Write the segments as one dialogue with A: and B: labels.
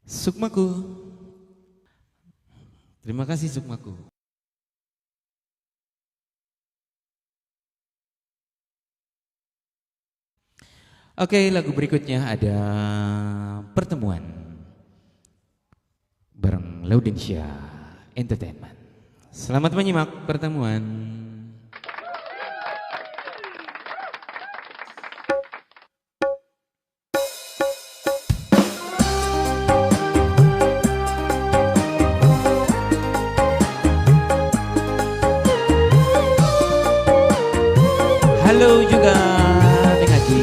A: Sukmaku. Terima kasih Sukmaku. Oke, lagu berikutnya ada Pertemuan bareng Laudensia Entertainment. Selamat menyimak Pertemuan. Halo juga Neng Haji.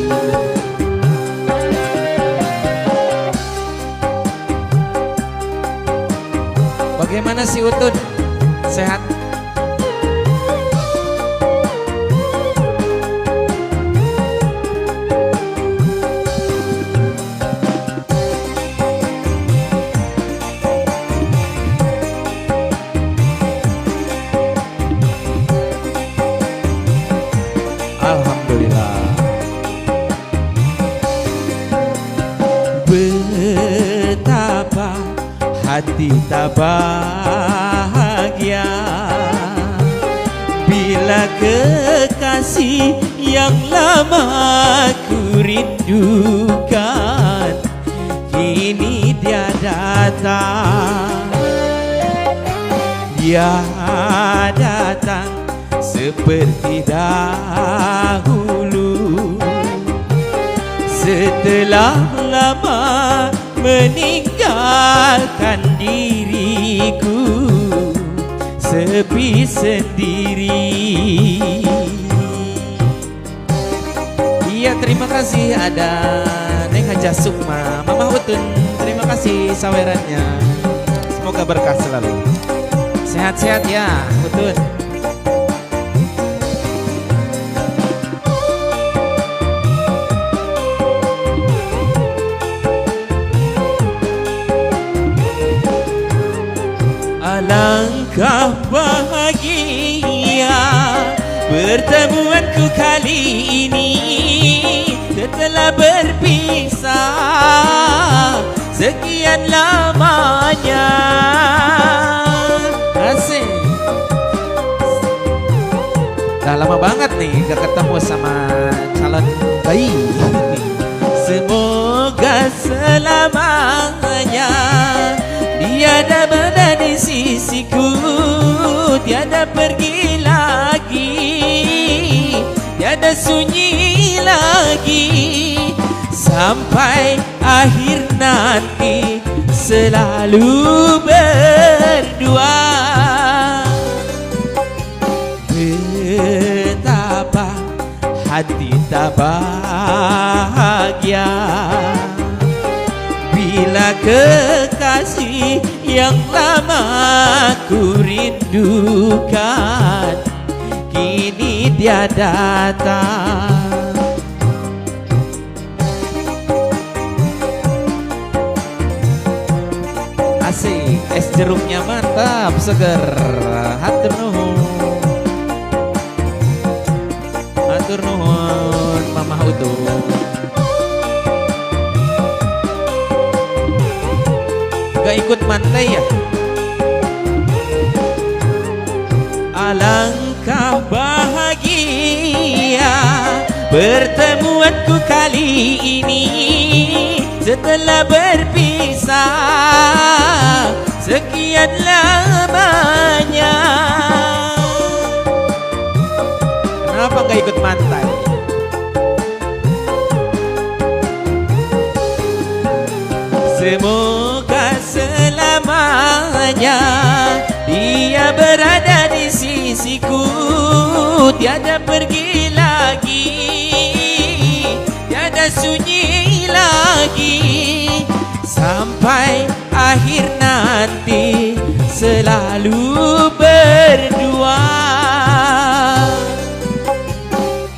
A: Bagaimana si Utun? Sehat? Alhamdulillah. Betapa hati tak bahagia bila kekasih yang lama ku rindukan kini dia datang. Dia datang seperti dahulu setelah lama meninggalkan diriku sepi sendiri. Iya, terima kasih ada Neng Haja Sukma, Mama Utun, terima kasih sawerannya. Semoga berkah selalu. Sehat-sehat ya Utun. Alangkah bahagia pertemuanku kali ini setelah berpisah sekian lamanya. Asik. Udah lama banget nih gak ketemu sama calon bayi. Semoga selamanya tiada berada di sisiku, tiada pergi lagi, tiada sunyi lagi, sampai akhir nanti selalu berdua. Betapa hati tak bahagia bila kekasih yang lama ku rindukan kini dia datang. Asik, es jeruknya mantap, seger. Hatur nuhun. Hatur nuhun Mama Utun. Gak ikut mantai ya? Alangkah bahagia pertemuanku kali ini setelah berpisah sekian lamanya. Kenapa gak ikut mantai? Semoga selamanya dia berada di sisiku, tiada pergi lagi, tiada sunyi lagi, sampai akhir nanti selalu berdua.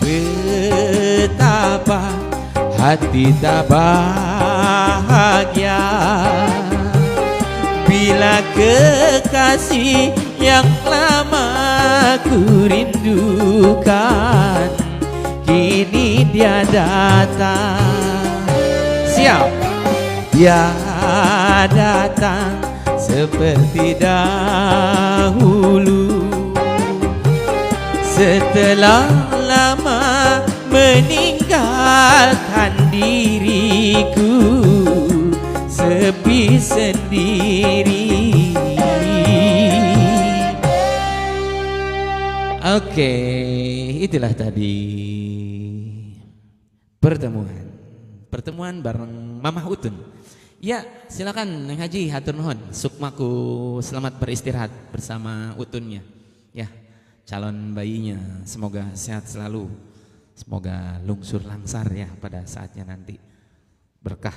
A: Betapa hati tak bahagia bila kekasih yang lama ku rindukan kini dia datang. Siap? Dia datang seperti dahulu. Setelah lama meninggalkan diriku, sepi sendiri. Oke, itulah tadi pertemuan bareng Mamah Utun. Ya, silakan Neng Haji, hatur nuhun. Sukmaku selamat beristirahat bersama Utunnya. Ya, calon bayinya semoga sehat selalu. Semoga lungsur langsar ya pada saatnya nanti. Berkah